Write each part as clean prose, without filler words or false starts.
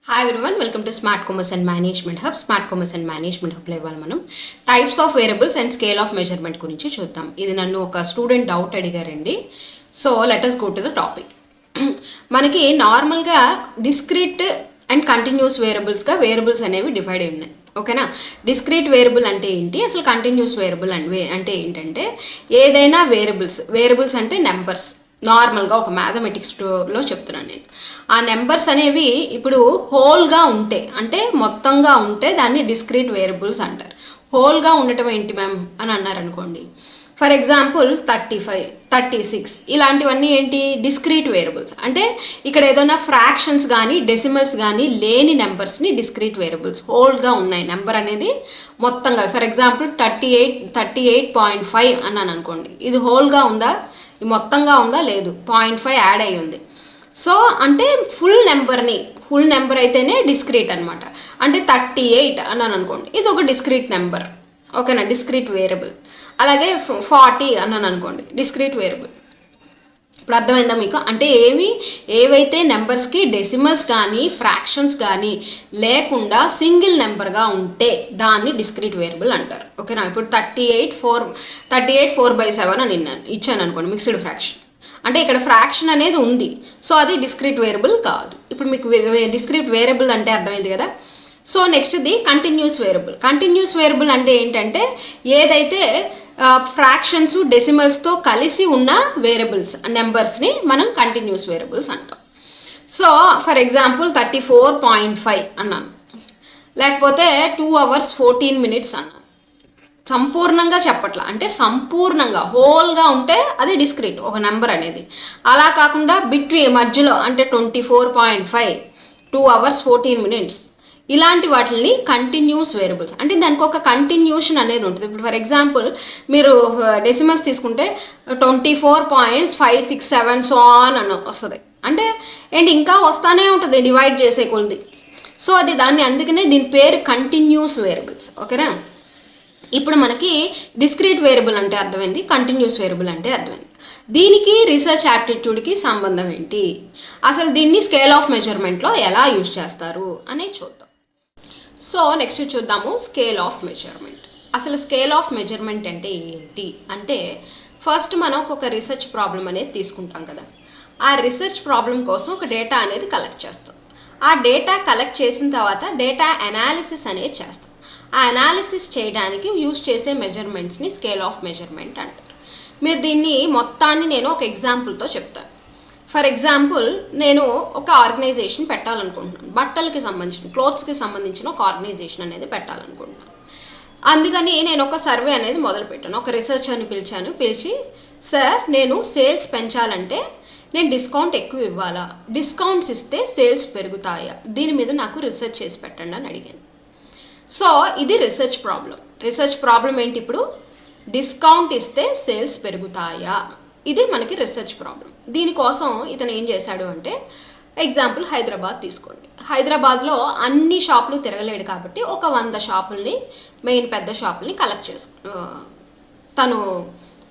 Hi everyone, welcome to Smart Commerce and Management Hub. Smart Commerce and Management Hub లో ఇవాళ మనం types of variables and scale of measurement గురించి చూద్దాం. ఇది నన్ను ఒక స్టూడెంట్ డౌట్ అడిగారండి. So let us go to the topic. మనకి నార్మల్గా డిస్క్రీట్ అండ్ కంటిన్యూస్ వేరియబుల్స్గా వేరియబుల్స్ అనేవి డివైడ్ అయి ఉన్నాయి. ఓకేనా, డిస్క్రీట్ వేరియబుల్ అంటే ఏంటి, అసలు కంటిన్యూస్ వేరియబుల్ అంటే ఏంటంటే ఏదైనా వేరియబుల్స్ అంటే నెంబర్స్. నార్మల్గా ఒక మ్యాథమెటిక్స్లో చెప్తున్నాను నేను. ఆ నెంబర్స్ అనేవి ఇప్పుడు హోల్గా ఉంటే, అంటే మొత్తంగా ఉంటే దాన్ని డిస్క్రీట్ వేరియబుల్స్ అంటారు. హోల్గా ఉండటం ఏంటి మ్యామ్ అని అన్నారు అనుకోండి. ఫర్ ఎగ్జాంపుల్ 35, 36 ఇలాంటివన్నీ ఏంటి, డిస్క్రీట్ వేరియబుల్స్. అంటే ఇక్కడ ఏదైనా ఫ్రాక్షన్స్ కానీ డెసిమల్స్ కానీ లేని నెంబర్స్ని డిస్క్రీట్ వేరియబుల్స్. హోల్గా ఉన్నాయి నెంబర్ అనేది మొత్తంగా. ఫర్ ఎగ్జాంపుల్ 38.5 అన్నాను అనుకోండి. ఇది హోల్గా ఉందా, మొత్తంగా ఉందా, లేదు, 0.5 యాడ్ అయ్యి ఉంది. సో అంటే ఫుల్ నెంబర్ అయితేనే డిస్క్రీట్ అనమాట. అంటే 38 అన్నాను అనుకోండి, ఇది ఒక డిస్క్రీట్ నెంబర్. ఓకేనా, డిస్క్రీట్ వేరియబుల్. అలాగే 40 అన్నాను అనుకోండి, డిస్క్రీట్ వేరియబుల్. ఇప్పుడు అర్థమైందా మీకు? అంటే ఏవైతే నెంబర్స్కి డెసిమల్స్ కానీ ఫ్రాక్షన్స్ కానీ లేకుండా సింగిల్ నెంబర్గా ఉంటే దాన్ని డిస్క్రీట్ వేరియబుల్ అంటారు. ఓకేనా, ఇప్పుడు 38/4 అని ఇచ్చాను అనుకోండి, మిక్స్డ్ ఫ్రాక్షన్. అంటే ఇక్కడ ఫ్రాక్షన్ అనేది ఉంది, సో అది డిస్క్రీట్ వేరియబుల్ కాదు. ఇప్పుడు మీకు డిస్క్రీట్ వేరియబుల్ అంటే అర్థమైంది కదా. సో నెక్స్ట్ది కంటిన్యూస్ వేరియబుల్. కంటిన్యూస్ వేరియబుల్ అంటే ఏంటంటే ఏదైతే ఫ్రాక్షన్స్ డెసిమల్స్తో కలిసి ఉన్న వేరియబుల్స్ నెంబర్స్ని మనం కంటిన్యూస్ వేరియబుల్స్ అంటాం. సో ఫర్ ఎగ్జాంపుల్ 34.5 అన్నాను, లేకపోతే 2 hours 14 minutes అన్నాను. సంపూర్ణంగా చెప్పట్లా, అంటే సంపూర్ణంగా హోల్గా ఉంటే అది డిస్క్రీట్ ఒక నెంబర్ అనేది. అలా కాకుండా మధ్యలో అంటే 24.5, 2 hours 14 minutes ఇలాంటి వాటిని కంటిన్యూస్ వేరియబుల్స్. అంటే దానికి ఒక కంటిన్యూషన్ అనేది ఉంటుంది. ఇప్పుడు ఫర్ ఎగ్జాంపుల్ మీరు డెసిమల్స్ తీసుకుంటే 24.567 సో ఆన్ అని వస్తుంది. అంటే ఏంటి, ఇంకా వస్తానే ఉంటుంది డివైడ్ చేసే కొలది. సో అది అందుకనే దీని పేరు కంటిన్యూస్ వేరియబుల్స్. ఓకేనా, ఇప్పుడు మనకి డిస్క్రీట్ వేరియబుల్ అంటే అర్థమైంది, కంటిన్యూస్ వేరియబుల్ అంటే అర్థమైంది. దీనికి రీసెర్చ్ యాప్టిట్యూడ్కి సంబంధం ఏంటి, అసలు దీన్ని స్కేల్ ఆఫ్ మెజర్మెంట్లో ఎలా యూజ్ చేస్తారు అనేది చూద్దాం. సో నెక్స్ట్ చూద్దాము స్కేల్ ఆఫ్ మెజర్మెంట్. అసలు స్కేల్ ఆఫ్ మెజర్మెంట్ అంటే ఏంటి అంటే, ఫస్ట్ మనం ఒక రీసెర్చ్ ప్రాబ్లం అనేది తీసుకుంటాం కదా. ఆ రీసెర్చ్ ప్రాబ్లం కోసం ఒక డేటా అనేది కలెక్ట్ చేస్తాం. ఆ డేటా కలెక్ట్ చేసిన తర్వాత డేటా అనాలిసిస్ అనేది చేస్తాం. ఆ అనాలిసిస్ చేయడానికి యూజ్ చేసే మెజర్మెంట్స్ని స్కేల్ ఆఫ్ మెజర్మెంట్ అంటారు. మీరు దీన్ని మొత్తాన్ని నేను ఒక ఎగ్జాంపుల్తో చెప్తాను. ఫర్ ఎగ్జాంపుల్ నేను ఒక ఆర్గనైజేషన్ పెట్టాలనుకుంటున్నాను, బట్టలకి సంబంధించిన క్లోత్స్కి సంబంధించిన ఒక ఆర్గనైజేషన్ అనేది పెట్టాలనుకుంటున్నాను. అందుకని నేను ఒక సర్వే అనేది మొదలుపెట్టాను. ఒక రీసెర్చర్ని పిలిచి సార్ నేను సేల్స్ పెంచాలంటే నేను డిస్కౌంట్ ఎక్కువ ఇవ్వాలా, డిస్కౌంట్స్ ఇస్తే సేల్స్ పెరుగుతాయా, దీని మీద నాకు రీసెర్చ్ చేసి పెట్టండి అని అడిగాను. సో ఇది రీసెర్చ్ ప్రాబ్లం ఏంటి, ఇప్పుడు డిస్కౌంట్ ఇస్తే సేల్స్ పెరుగుతాయా, ఇది మనకి రీసెర్చ్ ప్రాబ్లం. దీనికోసం ఇతను ఏం చేశాడు అంటే, ఎగ్జాంపుల్ హైదరాబాద్ తీసుకోండి. హైదరాబాద్లో అన్ని షాపులు తిరగలేడు కాబట్టి ఒక 100 షాపుల్ని, మెయిన్ పెద్ద షాపుల్ని తను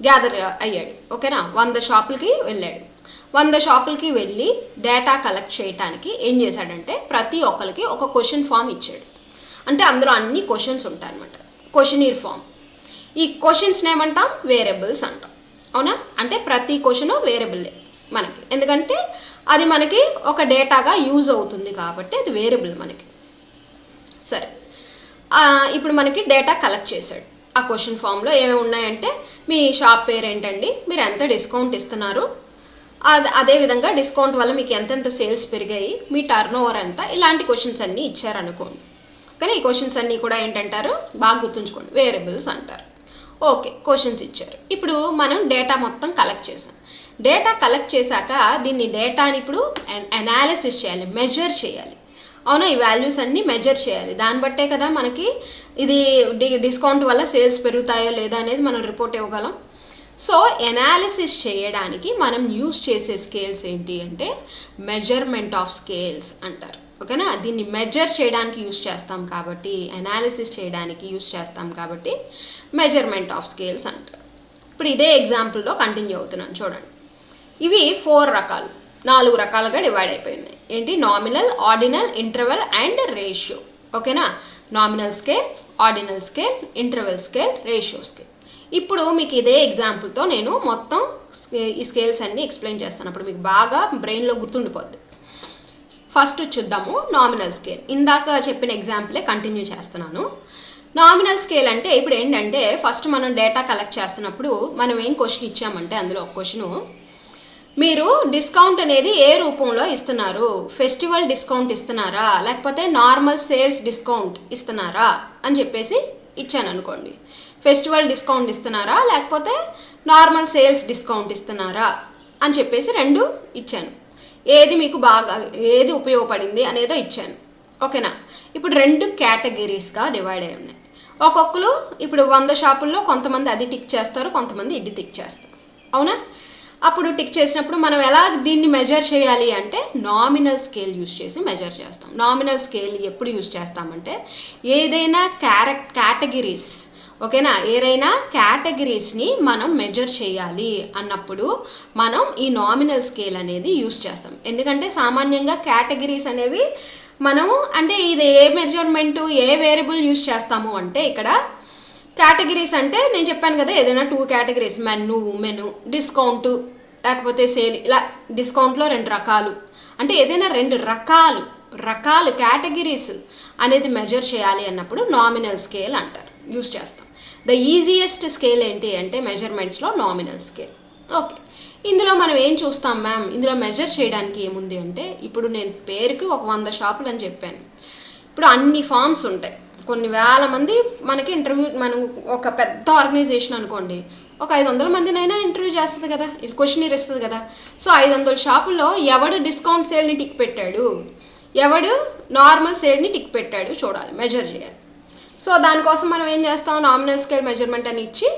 గ్యాదర్ అయ్యాడు. ఓకేనా, 100 షాపులకి వెళ్ళాడు. 100 షాపులకి వెళ్ళి డేటా కలెక్ట్ చేయడానికి ఏం చేశాడంటే, ప్రతి ఒక్కరికి ఒక క్వశ్చన్ ఫామ్ ఇచ్చాడు. అంటే అందులో అన్ని క్వశ్చన్స్ ఉంటాయి అన్నమాట, క్వశ్చనీర్ ఫామ్. ఈ క్వశ్చన్స్ని ఏమంటాం, వేరియబుల్స్ అంటాం. అవునా, అంటే ప్రతి క్వశ్చను వేరియబుల్లే మనకి, ఎందుకంటే అది మనకి ఒక డేటాగా యూజ్ అవుతుంది కాబట్టి అది వేరియబుల్ మనకి. సరే, ఇప్పుడు మనకి డేటా కలెక్ట్ చేశాడు. ఆ క్వశ్చన్ ఫామ్లో ఏమేమి ఉన్నాయంటే, మీ షాప్ పేరు ఏంటండి, మీరు ఎంత డిస్కౌంట్ ఇస్తున్నారు, అదేవిధంగా డిస్కౌంట్ వల్ల మీకు ఎంతెంత సేల్స్ పెరిగాయి, మీ టర్న్ ఓవర్ ఎంత, ఇలాంటి క్వశ్చన్స్ అన్నీ ఇచ్చారనుకోండి. కానీ ఈ క్వశ్చన్స్ అన్నీ కూడా ఏంటంటారు, బాగా గుర్తుంచుకోండి, వేరియబుల్స్ అంటారు. ఓకే, క్వశ్చన్స్ ఇచ్చారు. ఇప్పుడు మనం డేటా మొత్తం కలెక్ట్ చేసాం. డేటా కలెక్ట్ చేశాక దీన్ని డేటాని ఇప్పుడు అనాలిసిస్ చేయాలి, మెజర్ చేయాలి. అవునా, ఈ వాల్యూస్ అన్నీ మెజర్ చేయాలి. దాన్ని బట్టే కదా మనకి ఇది డిస్కౌంట్ వల్ల సేల్స్ పెరుగుతాయో లేదా అనేది మనం రిపోర్ట్ ఇవ్వగలం. సో అనాలిసిస్ చేయడానికి మనం యూజ్ చేసే స్కేల్స్ ఏంటి అంటే మెజర్మెంట్ ఆఫ్ స్కేల్స్ అంటారు. ఓకేనా, దీన్ని మెజర్ చేయడానికి యూజ్ చేస్తాం కాబట్టి, అనాలిసిస్ చేయడానికి యూజ్ చేస్తాం కాబట్టి మెజర్మెంట్ ఆఫ్ స్కేల్స్ అంటారు. ఇప్పుడు ఇదే ఎగ్జాంపుల్లో కంటిన్యూ అవుతున్నాను చూడండి. ఇవి 4 రకాలు, 4 రకాలుగా డివైడ్ అయిపోయినాయి. ఏంటి, nominal, ordinal, interval and ratio. ఓకేనా, nominal scale, ordinal scale, interval scale, ratio scale. ఇప్పుడు మీకు ఇదే ఎగ్జాంపుల్తో నేను మొత్తం ఈ స్కేల్స్ అన్నీ ఎక్స్ప్లెయిన్ చేస్తాను, అప్పుడు మీకు బాగా బ్రెయిన్లో గుర్తుండిపోద్ది. ఫస్ట్ చూద్దాము నామినల్ స్కేల్. ఇందాక చెప్పిన ఎగ్జాంపులే కంటిన్యూ చేస్తున్నాను. నామినల్ స్కేల్ అంటే ఇప్పుడు ఏంటంటే, ఫస్ట్ మనం డేటా కలెక్ట్ చేస్తున్నప్పుడు మనం ఏం క్వశ్చన్ ఇచ్చామంటే, అందులో ఒక క్వశ్చను, మీరు డిస్కౌంట్ అనేది ఏ రూపంలో ఇస్తున్నారు, ఫెస్టివల్ డిస్కౌంట్ ఇస్తున్నారా లేకపోతే నార్మల్ సేల్స్ డిస్కౌంట్ ఇస్తున్నారా అని చెప్పేసి ఇచ్చాను అనుకోండి. ఫెస్టివల్ డిస్కౌంట్ ఇస్తున్నారా లేకపోతే నార్మల్ సేల్స్ డిస్కౌంట్ ఇస్తున్నారా అని చెప్పేసి రెండు ఇచ్చాను. ఏది మీకు బాగా ఏది ఉపయోగపడింది అనేదో ఇచ్చాను. ఓకేనా, ఇప్పుడు రెండు కేటగిరీస్గా డివైడ్ అయి ఉన్నాయి. ఒక్కొక్కరు ఇప్పుడు 100 షాపుల్లో కొంతమంది అది టిక్ చేస్తారు, కొంతమంది ఇది టిక్ చేస్తారు. అవునా, అప్పుడు టిక్ చేసినప్పుడు మనం ఎలా దీన్ని మెజర్ చేయాలి అంటే నామినల్ స్కేల్ యూజ్ చేసి మెజర్ చేస్తాం. నామినల్ స్కేల్ ఎప్పుడు యూజ్ చేస్తామంటే ఏదైనా కేటగిరీస్, ఓకేనా, ఏదైనా కేటగిరీస్ని మనం మెజర్ చేయాలి అన్నప్పుడు మనం ఈ నామినల్ స్కేల్ అనేది యూజ్ చేస్తాం. ఎందుకంటే సామాన్యంగా కేటగిరీస్ అనేవి మనము అంటే ఇది ఏ మెజర్మెంటు ఏ వేరియబుల్ యూజ్ చేస్తాము అంటే, ఇక్కడ కేటగిరీస్ అంటే నేను చెప్పాను కదా, ఏదైనా 2 కేటగిరీస్, మెను, ఉమెను, డిస్కౌంట్ లేకపోతే సేల్, ఇలా డిస్కౌంట్లో 2 రకాలు అంటే ఏదైనా 2 రకాలు కేటగిరీస్ అనేది మెజర్ చేయాలి అన్నప్పుడు నామినల్ స్కేల్ అంటారు, యూజ్ చేస్తాం. ద ఈజియెస్ట్ స్కేల్ ఏంటి అంటే మెజర్మెంట్స్లో నామినల్ స్కేల్. ఓకే, ఇందులో మనం ఏం చూస్తాం మ్యామ్, ఇందులో మెజర్ చేయడానికి ఏముంది అంటే, ఇప్పుడు నేను పేరుకి ఒక 100 షాపులు అని చెప్పాను. ఇప్పుడు అన్ని ఫామ్స్ ఉంటాయి, కొన్ని వేల మంది మనకి ఇంటర్వ్యూ, మనం ఒక పెద్ద ఆర్గనైజేషన్ అనుకోండి, ఒక 500 మందినైనా ఇంటర్వ్యూ చేస్తుంది కదా, ఇది క్వశ్చనీర్ ఇస్తుంది కదా. సో 500 షాపుల్లో ఎవడు డిస్కౌంట్ సేల్ని టిక్ పెట్టాడు, ఎవడు నార్మల్ సేల్ని టిక్ పెట్టాడు చూడాలి, మెజర్ చేయాలి. సో దానికోసం మనం ఏం చేస్తాం, నామినల్ స్కేల్ మెజర్మెంట్ అని ఇచ్చి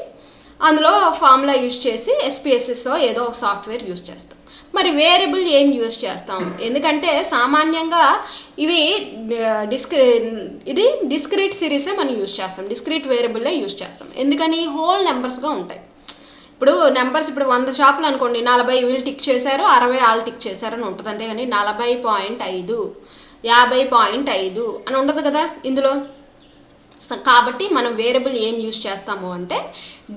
అందులో ఫార్ములా యూజ్ చేసి SPSS ఏదో ఒక సాఫ్ట్వేర్ యూజ్ చేస్తాం. మరి వేరియబుల్ ఏం యూజ్ చేస్తాం, ఎందుకంటే సామాన్యంగా ఇవి డిస్క్రీట్ సిరీసే మనం యూజ్ చేస్తాం, డిస్క్రీట్ వేరియబుల్లే యూజ్ చేస్తాం. ఎందుకని, హోల్ నెంబర్స్గా ఉంటాయి. ఇప్పుడు నెంబర్స్, ఇప్పుడు 100 షాపులు అనుకోండి, 40 వీళ్ళు టిక్ చేశారు, 60 వాళ్ళు టిక్ చేశారు అని ఉంటుంది. అంతే కానీ 40.5, 50.5 అని ఉండదు కదా ఇందులో. కాబట్టి మనం వేరియబుల్ ఏం యూజ్ చేస్తాము అంటే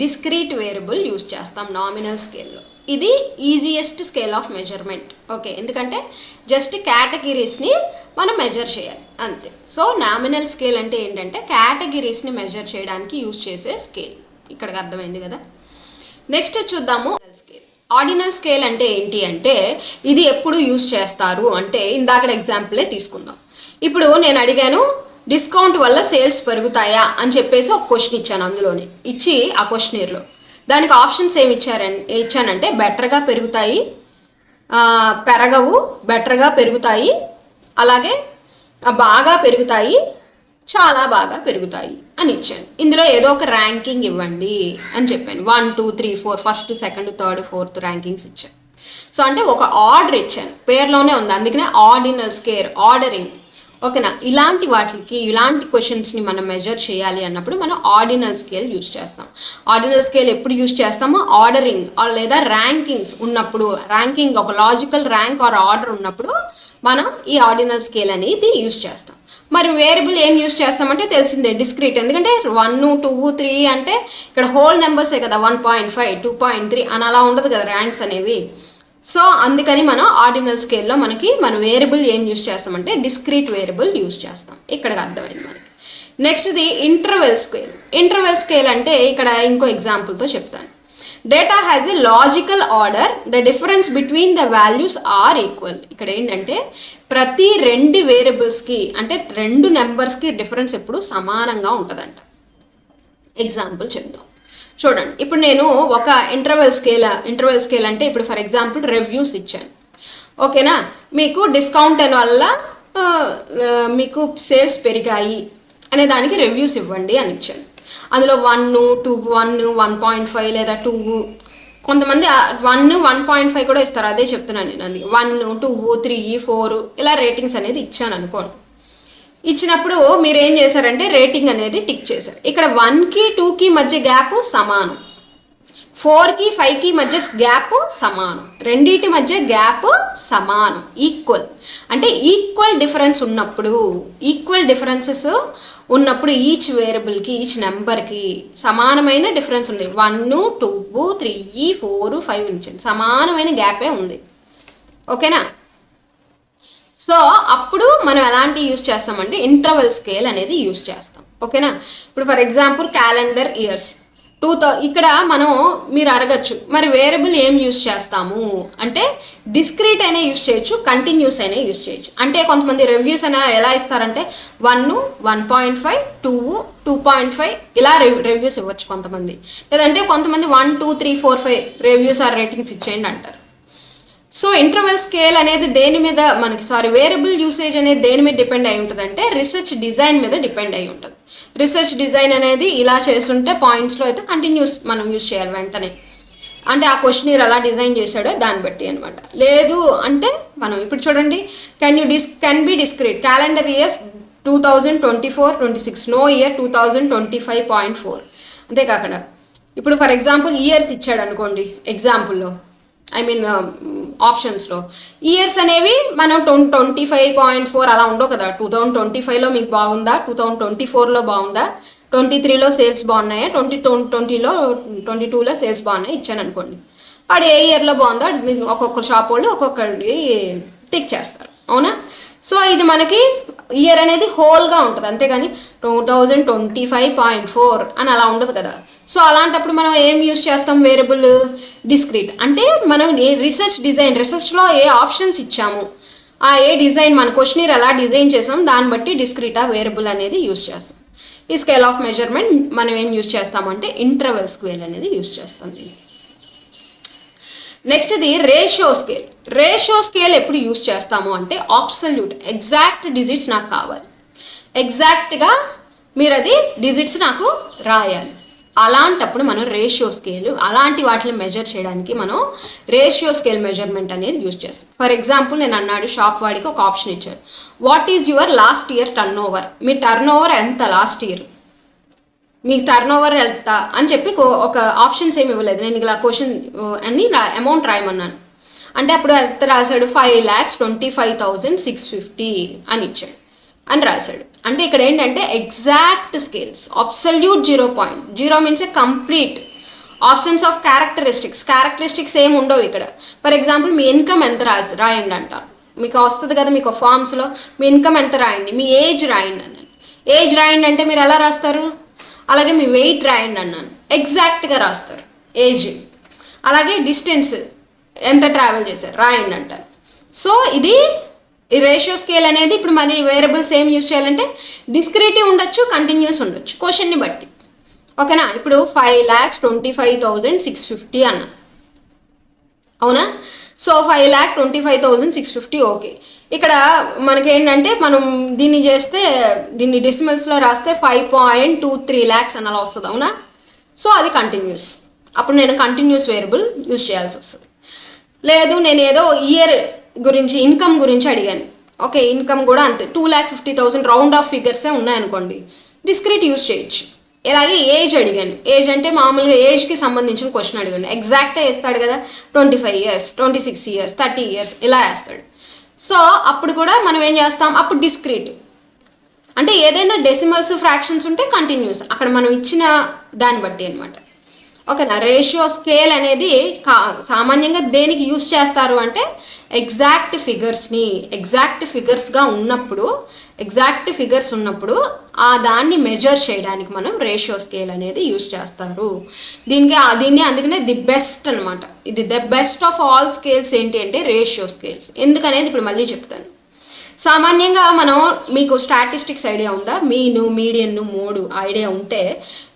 డిస్క్రీట్ వేరియబుల్ యూజ్ చేస్తాం నామినల్ స్కేల్లో. ఇది easiest scale of measurement. Okay, ఎందుకంటే జస్ట్ కేటగిరీస్ని మనం మెజర్ చేయాలి అంతే. సో నామినల్ స్కేల్ అంటే ఏంటంటే కేటగిరీస్ని మెజర్ చేయడానికి యూజ్ చేసే స్కేల్. ఇక్కడికి అర్థమైంది కదా. నెక్స్ట్ చూద్దాము స్కేల్. ఆర్డినల్ స్కేల్ అంటే ఏంటి అంటే, ఇది ఎప్పుడు యూజ్ చేస్తారు అంటే, ఇందాక ఎగ్జాంపులే తీసుకుందాం. ఇప్పుడు నేను అడిగాను డిస్కౌంట్ వల్ల సేల్స్ పెరుగుతాయా అని చెప్పేసి ఒక క్వశ్చన్ ఇచ్చాను, అందులోనే ఇచ్చి ఆ క్వశ్చనీర్లో దానికి ఆప్షన్స్ ఏమి ఇచ్చానంటే బెటర్గా పెరుగుతాయి, పెరగవు, బెటర్గా పెరుగుతాయి, అలాగే బాగా పెరుగుతాయి, చాలా బాగా పెరుగుతాయి అని ఇచ్చాను. ఇందులో ఏదో ఒక ర్యాంకింగ్ ఇవ్వండి అని చెప్పాను. 1, 2, 3, 4 first, second, third, fourth rankings ఇచ్చాను. సో అంటే ఒక ఆర్డర్ ఇచ్చాను, పేర్లోనే ఉంది, అందుకనే ఆర్డినల్ స్కేల్, ఆర్డరింగ్. ఓకేనా, ఇలాంటి వాటికి, ఇలాంటి క్వశ్చన్స్ని మనం మెజర్ చేయాలి అన్నప్పుడు మనం ఆర్డినల్ స్కేల్ యూజ్ చేస్తాం. ఆర్డినల్ స్కేల్ ఎప్పుడు యూజ్ చేస్తామో ఆర్డరింగ్ లేదా ర్యాంకింగ్స్ ఉన్నప్పుడు, ర్యాంకింగ్ ఒక లాజికల్ ర్యాంక్ ఆర్ ఆర్డర్ ఉన్నప్పుడు మనం ఈ ఆర్డినల్ స్కేల్ అనేది యూజ్ చేస్తాం. మరి వేరియబుల్ ఏం యూజ్ చేస్తామంటే తెలిసిందే, డిస్క్రీట్. ఎందుకంటే 1, 2, 3 అంటే ఇక్కడ హోల్ నెంబర్సే కదా, 1.5, 2.3 అని అలా ఉండదు కదా ర్యాంక్స్ అనేవి. సో అందుకని మనం ఆర్డినల్ స్కేల్లో మన వేరియబుల్ ఏం యూజ్ చేస్తామంటే డిస్క్రీట్ వేరియబుల్ యూజ్ చేస్తాం. ఇక్కడికి అర్థమైంది మనకి. నెక్స్ట్ది ఇంటర్వెల్ స్కేల్. ఇంటర్వెల్ స్కేల్ అంటే ఇక్కడ ఇంకో ఎగ్జాంపుల్తో చెప్తాను. Data has the logical order, the difference between the values are equal. ఇక్కడ ఏంటంటే ప్రతి 2 వేరియబుల్స్కి అంటే 2 నెంబర్స్కి డిఫరెన్స్ ఎప్పుడు సమానంగా ఉంటుందంట. ఎగ్జాంపుల్ చెప్దాం చూడండి. ఇప్పుడు నేను ఒక ఇంటర్వెల్ స్కేల్ అంటే ఇప్పుడు ఫర్ ఎగ్జాంపుల్ రివ్యూస్ ఇచ్చాను. ఓకేనా, మీకు డిస్కౌంట్ అని వల్ల మీకు సేల్స్ పెరిగాయి అనే దానికి రివ్యూస్ ఇవ్వండి అని ఇచ్చాను. అందులో 1, 2, 1, 1.5 లేదా 2, కొంతమంది 1, 1.5 కూడా ఇస్తారు, అదే చెప్తున్నాను నేను. అందుకే 1, 2, 3, 4 ఇలా రేటింగ్స్ అనేది ఇచ్చాను అనుకోండి. ఇచ్చినప్పుడు మీరు ఏం చేశారంటే రేటింగ్ అనేది టిక్ చేశారు. ఇక్కడ 1కి 2కి మధ్య గ్యాప్ సమానం. 4కి 5కి మధ్య గ్యాప్ సమానం, రెండింటి మధ్య గ్యాప్ సమానం, ఈక్వల్. అంటే ఈక్వల్ డిఫరెన్స్ ఉన్నప్పుడు, ఈక్వల్ డిఫరెన్సెస్ ఉన్నప్పుడు ఈచ్ వేరియబుల్కి ఈచ్ నెంబర్కి సమానమైన డిఫరెన్స్ ఉంది. 1 2 3 4 5 నుంచి సమానమైన గ్యాపే ఉంది. ఓకేనా? సో అప్పుడు మనం ఎలాంటి యూజ్ చేస్తామంటే ఇంటర్వెల్ స్కేల్ అనేది యూజ్ చేస్తాం. ఓకేనా? ఇప్పుడు ఫర్ ఎగ్జాంపుల్ క్యాలెండర్ ఇయర్స్ ఇక్కడ మనం మీరు అడగచ్చు, మరి వేరియబుల్ ఏం యూజ్ చేస్తాము అంటే డిస్క్రీట్ అయినా యూజ్ చేయొచ్చు, కంటిన్యూస్ అయినా యూజ్ చేయొచ్చు. అంటే కొంతమంది రివ్యూస్ అయినా ఎలా ఇస్తారంటే 1 1.5 2 2.5 ఇలా రివ్యూస్ ఇవ్వచ్చు కొంతమంది. లేదంటే కొంతమంది 1 2 3 4 5 రివ్యూస్ ఆర్ రేటింగ్స్ ఇచ్చేయండి అంటారు. సో ఇంటర్వెల్ స్కేల్ అనేది దేని మీద మనకి వేరియబుల్ యూసేజ్ అనేది దేని మీద డిపెండ్ అయి ఉంటుంది అంటే రీసెర్చ్ డిజైన్ మీద డిపెండ్ అయి ఉంటుంది. రీసెర్చ్ డిజైన్ అనేది ఇలా చేస్తుంటే పాయింట్స్లో అయితే కంటిన్యూస్ మనం యూజ్ చేయాలి వెంటనే, అంటే ఆ క్వశ్చనీర్ ఎలా డిజైన్ చేశాడో దాన్ని బట్టి అనమాట. లేదు అంటే మనం ఇప్పుడు చూడండి, can be discrete calendar years 2024-26 no year 2025.4. అంతేకాకుండా ఇప్పుడు ఫర్ ఎగ్జాంపుల్ ఇయర్స్ ఇచ్చాడు అనుకోండి, ఎగ్జాంపుల్లో ఆప్షన్స్లో ఇయర్స్ అనేవి మనం 25.4 అలా ఉండవు కదా. 2025లో మీకు బాగుందా, 2024లో బాగుందా, 23లో సేల్స్ బాగున్నాయా, 2020లో 22లో సేల్స్ బాగున్నాయి ఇచ్చాను అనుకోండి. వాడు ఏ ఇయర్లో బాగుందో ఒక్కొక్క షాప్ వాళ్ళు ఒక్కొక్కటి టిక్ చేస్తారు. అవునా? సో ఇది మనకి ఇయర్ అనేది హోల్గా ఉంటుంది, అంతేగాని 2025.4 అని అలా ఉండదు కదా. సో అలాంటప్పుడు మనం ఏం యూజ్ చేస్తాం, వేరియబుల్ డిస్క్రీట్. అంటే మనం రీసెర్చ్లో ఏ ఆప్షన్స్ ఇచ్చాము, ఆ ఏ డిజైన్ మన క్వశ్చనీర్ ఎలా డిజైన్ చేసాం దాన్ని బట్టి డిస్క్రీటా వేరియబుల్ అనేది యూజ్ చేస్తాం. ఈ స్కేల్ ఆఫ్ మెజర్మెంట్ మనం ఏం యూజ్ చేస్తామంటే ఇంటర్వెల్ స్కేల్ అనేది యూజ్ చేస్తాం దీనికి. నెక్స్ట్ది రేషియో స్కేల్. రేషియో స్కేల్ ఎప్పుడు యూజ్ చేస్తాము అంటే అబ్సల్యూట్ ఎగ్జాక్ట్ డిజిట్స్ నాకు కావాలి, ఎగ్జాక్ట్గా మీరు అది డిజిట్స్ నాకు రాయాలి. అలాంటప్పుడు మనం రేషియో స్కేల్ అలాంటి వాటిని మెజర్ చేయడానికి మనం రేషియో స్కేల్ మెజర్మెంట్ అనేది యూజ్ చేస్తాం. ఫర్ ఎగ్జాంపుల్ నేను అన్నాడు షాప్ వాడికి ఒక ఆప్షన్ ఇచ్చాడు, what is your last year turn over, me turn over ఎంత లాస్ట్ ఇయర్, మీ టర్న్ ఓవర్ ఎంత అని చెప్పి ఒక ఆప్షన్స్ ఏమి ఇవ్వలేదు. నేను ఇలా క్వశ్చన్ అన్ని అమౌంట్ రాయమన్నాను. అంటే అప్పుడు ఎంత రాశాడు, 5,25,650 అని ఇచ్చాడు అని రాశాడు. అంటే ఇక్కడ ఏంటంటే exact scales, absolute 0 means A complete. Options of characteristics ఏమి ఉండవు ఇక్కడ. ఫర్ ఎగ్జాంపుల్ మీ ఇన్కమ్ ఎంత రాయండి అంటాను, మీకు వస్తుంది కదా మీకు ఫామ్స్లో, మీ ఇన్కమ్ ఎంత రాయండి, మీ ఏజ్ రాయండి అన్నాను. ఏజ్ రాయండి అంటే మీరు ఎలా రాస్తారు, అలాగే మీ వెయిట్ రాయండి అన్నాను, ఎగ్జాక్ట్గా రాస్తారు ఏజ్. అలాగే డిస్టెన్స్ ఎంత ట్రావెల్ చేశారు రాయండి అంటారు. సో ఇది ఈ రేషియో స్కేల్ అనేది ఇప్పుడు మరి వేరియబుల్స్ ఏం యూజ్ చేయాలంటే డిస్క్రిటివ్ ఉండొచ్చు, కంటిన్యూస్ ఉండొచ్చు క్వశ్చన్ని బట్టి. ఓకేనా? ఇప్పుడు 5,25,650 అన్నా, అవునా? So 5,25,650 okay. ఇక్కడ మనకేంటంటే మనం దీన్ని చేస్తే దీన్ని డెసిమల్స్లో రాస్తే 5.23 lakhs అని అలా వస్తుంది, అవునా? సో అది కంటిన్యూస్. అప్పుడు నేను కంటిన్యూస్ వేరియబుల్ యూజ్ చేయాల్సి వస్తుంది. లేదు నేను ఏదో ఇయర్ గురించి ఇన్కమ్ గురించి అడిగాను, ఓకే ఇన్కమ్ కూడా అంతే 2,50,000 రౌండ్ ఆఫ్ ఫిగర్సే ఉన్నాయనుకోండి, డిస్క్రీట్ యూజ్ చేయొచ్చు. ఇలాగే ఏజ్ అడిగాను, ఏజ్ అంటే మామూలుగా ఏజ్కి సంబంధించిన క్వశ్చన్ అడిగాను, ఎగ్జాక్ట్గా వేస్తాడు కదా, 25 years 26 years 30 years ఇలా వేస్తాడు. సో అప్పుడు కూడా మనం ఏం చేస్తాం, అప్పుడు డిస్క్రీట్ అంటే ఏదైనా డెసిమల్స్ ఫ్రాక్షన్స్ ఉంటే కంటిన్యూస్, అక్కడ మనం ఇచ్చిన దాన్ని బట్టి అనమాట. ఓకేనా? రేషియో స్కేల్ అనేది సామాన్యంగా దేనికి యూజ్ చేస్తారు అంటే ఎగ్జాక్ట్ ఫిగర్స్గా ఉన్నప్పుడు, ఎగ్జాక్ట్ ఫిగర్స్ ఉన్నప్పుడు ఆ దాన్ని మెజర్ చేయడానికి మనం రేషియో స్కేల్ అనేది యూజ్ చేస్తారు. దీన్ని అందుకనే ది బెస్ట్ అనమాట. ఇది the best of all scales ఏంటి అంటే రేషియో స్కేల్స్. ఎందుకనేది ఇప్పుడు మళ్ళీ చెప్తాను. సామాన్యంగా మనం మీకు స్టాటిస్టిక్స్ ఐడియా ఉందా, మీను మీడియన్ మోడ్ ఐడియా ఉంటే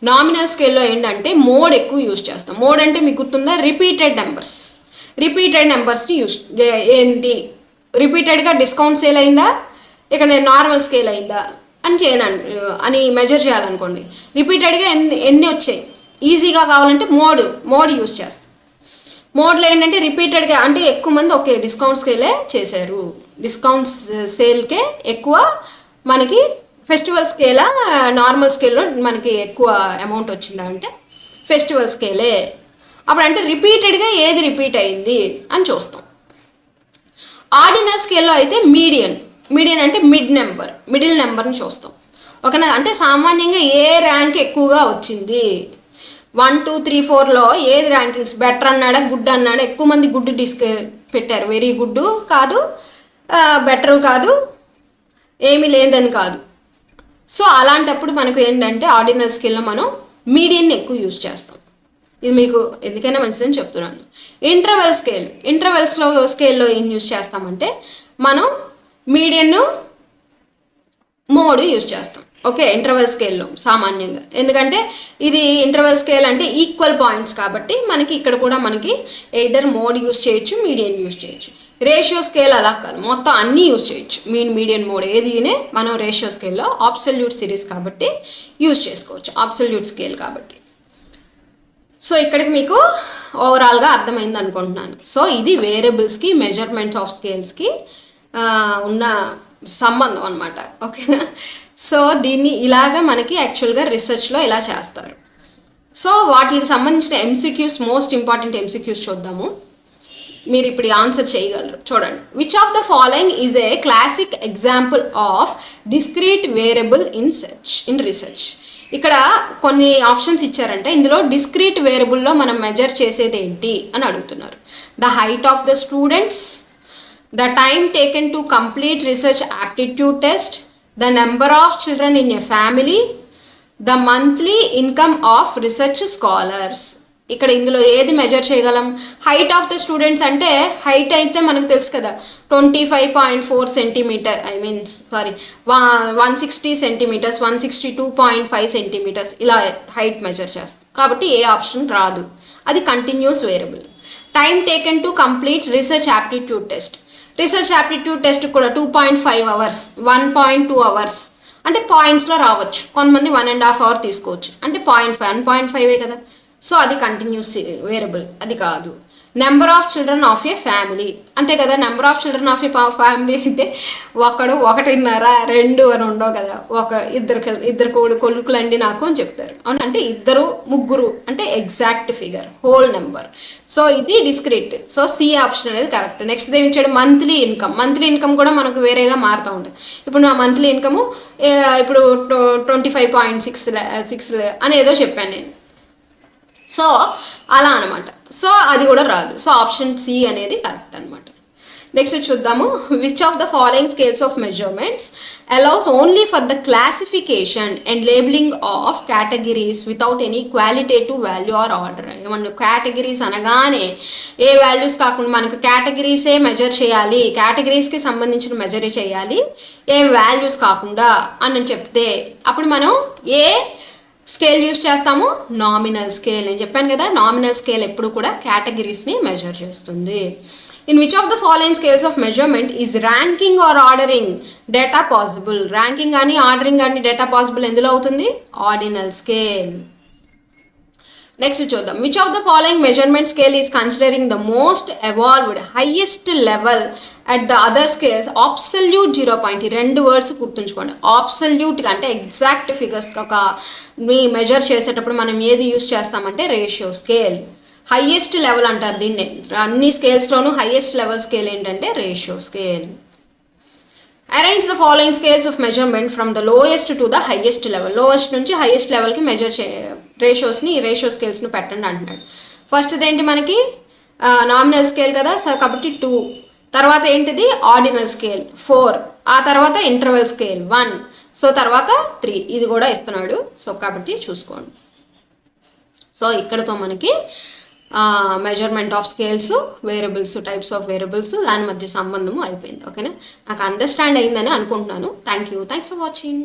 నామినల్ స్కేల్లో ఏంటంటే మోడ్ ఎక్కువ యూజ్ చేస్తాం. మోడ్ అంటే మీకు గుర్తుందా, రిపీటెడ్ నెంబర్స్ని యూజ్ ఏంటి, రిపీటెడ్గా డిస్కౌంట్ సేల్ అయిందా, ఇక్కడ నేను నార్మల్ స్కేల్ అయిందా అని మెజర్ చేయాలనుకోండి, రిపీటెడ్గా ఎన్ని వచ్చాయి ఈజీగా కావాలంటే మోడ్ యూజ్ చేస్తాం. మోడ్లో ఏంటంటే రిపీటెడ్గా అంటే ఎక్కువ మంది ఓకే డిస్కౌంట్ స్కేలే చేశారు, డిస్కౌంట్ సేల్కే ఎక్కువ మనకి ఫెస్టివల్ స్కేలా నార్మల్ స్కేల్లో మనకి ఎక్కువ అమౌంట్ వచ్చిందా అంటే ఫెస్టివల్ స్కేలే, అప్పుడు అంటే రిపీటెడ్గా ఏది రిపీట్ అయింది అని చూస్తాం. ఆర్డినల్ స్కేల్లో అయితే మీడియన్ అంటే మిడిల్ నెంబర్ని చూస్తాం. ఓకేనా, అంటే సామాన్యంగా ఏ ర్యాంక్ ఎక్కువగా వచ్చింది 1 2 3 4లో ఏది ర్యాంకింగ్స్ బెటర్ అన్నాడా గుడ్ అన్నాడా, ఎక్కువ మంది గుడ్ పెట్టారు, వెరీ గుడ్ కాదు, బెటరు కాదు, ఏమీ లేదని కాదు. సో అలాంటప్పుడు మనకు ఏంటంటే ఆర్డినల్ స్కేల్లో మనం మీడియన్ని ఎక్కువ యూజ్ చేస్తాం. ఇది మీకు ఎందుకైనా మంచిదని చెప్తున్నాను. ఇంటర్వెల్ స్కేల్లో ఏం యూజ్ చేస్తామంటే మనం మీడియన్ను మోడ్ యూజ్ చేస్తాం. ఓకే, ఇంటర్వెల్ స్కేల్లో సామాన్యంగా, ఎందుకంటే ఇది ఇంటర్వెల్ స్కేల్ అంటే ఈక్వల్ పాయింట్స్ కాబట్టి మనకి ఇక్కడ కూడా మనకి ఎయిదర్ మోడ్ యూజ్ చేయొచ్చు, మీడియన్ యూజ్ చేయొచ్చు. రేషియో స్కేల్ అలా కాదు, మొత్తం అన్నీ యూజ్ చేయొచ్చు. మీడియన్ మోడ్ ఏదినే మనం రేషియో స్కేల్లో అబ్సల్యూట్ సిరీస్ కాబట్టి యూజ్ చేసుకోవచ్చు, అబ్సల్యూట్ స్కేల్ కాబట్టి. సో ఇక్కడికి మీకు ఓవరాల్గా అర్థమైంది అనుకుంటున్నాను. సో ఇది వేరియబుల్స్కి మెజర్మెంట్స్ ఆఫ్ స్కేల్స్కి ఉన్న సంబంధం అనమాట. ఓకేనా, సో దీన్ని ఇలాగ మనకి యాక్చువల్గా రీసెర్చ్లో ఇలా చేస్తారు. సో వాటికి సంబంధించిన ఎంసీక్యూస్, మోస్ట్ ఇంపార్టెంట్ ఎంసీక్యూస్ చూద్దాము. మీరు ఇప్పుడు ఆన్సర్ చేయగలరు. చూడండి, which of the following is a classic example of discrete variable in research. ఇక్కడ కొన్ని ఆప్షన్స్ ఇచ్చారంటే ఇందులో డిస్క్రీట్ వేరియబుల్లో మనం మెజర్ చేసేది ఏంటి అని అడుగుతున్నారు. The height of the students, the time taken to complete research aptitude test, the number of children in a family, the monthly income of research scholars. ఇక్కడ ఇందులో ఏది మెజర్ చేయగలం? హైట్ ఆఫ్ ద స్టూడెంట్స్ అంటే height అయితే మనకు తెలుసు కదా, 25.4 centimetre, 160 centimetres, 162.5 centimetres, ఇలా హైట్ మెజర్ చేస్తాం కాబట్టి ఏ ఆప్షన్ రాదు, అది continuous variable. Time taken to complete research aptitude test, research aptitude test కూడా 2.5 అవర్స్, 1.2 అవర్స్ అంటే పాయింట్స్లో రావచ్చు. కొంతమంది 1.5 అవర్ తీసుకోవచ్చు, అంటే 1.5 కదా. సో అది కంటిన్యూస్ వేరియబుల్, అది కాదు. Number of children of A family, అంతే కదా. Number of children of A family అంటే 1, 1.5, 2 అని ఉండవు కదా. ఇద్దరు కొడుకులండి నాకు అని చెప్తారు, అవును, అంటే 2, 3 అంటే exact figure, whole number. So ఇది డిస్క్రీట్. సో సి ఆప్షన్ అనేది కరెక్ట్. నెక్స్ట్ ఏమి ఇచ్చాడు? మంత్లీ ఇన్కమ్ కూడా మనకు వేరేగా మారుతూ ఉంటుంది. ఇప్పుడు నా మంత్లీ ఇన్కము ఇప్పుడు 25.6 అని ఏదో చెప్పాను నేను. సో అలా అనమాట. సో అది కూడా రాదు. సో ఆప్షన్ సి అనేది కరెక్ట్ అనమాట. నెక్స్ట్ చూద్దాము. Which of the following scales of measurements allows only for the classification and labeling of categories without any qualitative value or order. ఏమన్నా కేటగిరీస్ అనగానే ఏ వాల్యూస్ కాకుండా మనకు కేటగిరీసే మెజర్ చేయాలి, కేటగిరీస్కి సంబంధించిన మెజర్ చేయాలి, ఏ వాల్యూస్ కాకుండా అని చెప్తే అప్పుడు మనం ఏ స్కేల్ యూస్ చేస్తాము? Nominal scale. నేను చెప్పాను కదా, నామినల్ స్కేల్ ఎప్పుడు కూడా కేటగిరీస్ని మెజర్ చేస్తుంది. In which of the following scales of measurement is ranking or ordering data possible? Ranking కానీ ఆర్డరింగ్ కానీ డేటా పాసిబుల్ ఎందులో అవుతుంది? Ordinal scale. నెక్స్ట్ చూద్దాం. Which of the following measurement scale is considering the most evolved highest level at the other scales? Absolute 0. 2 words గుర్తుంచుకోండి. అబ్సల్యూట్గా అంటే exact figures ఒక మీ measure చేసేటప్పుడు మనం ఏది యూస్ చేస్తామంటే రేషియో స్కేల్. హైయెస్ట్ లెవెల్ అంటారు దీన్ని. అన్ని స్కేల్స్లోనూ హైయెస్ట్ లెవెల్ స్కేల్ ఏంటంటే ratio scale. Arrange the following scales of measurement from the lowest to the highest level. Lowest నుంచి హైయెస్ట్ లెవెల్కి మెజర్ రేషియో స్కేల్స్ని పెట్టండి అంటున్నాడు. ఫస్ట్ది ఏంటి మనకి? నామినల్ స్కేల్ కదా, సో కాబట్టి 2. తర్వాత ఏంటిది? Ordinal scale 4. ఆ తర్వాత ఇంటర్వెల్ స్కేల్ 1. సో తర్వాత 3. ఇది కూడా ఇస్తున్నాడు. సో కాబట్టి చూసుకోండి. సో ఇక్కడతో మనకి measurement of scales, variables, types of variables, దాని మధ్య సంబంధము అయిపోయింది. ఓకేనా, నాకు అండర్స్టాండ్ అయిందని అనుకుంటున్నాను. Thanks for watching.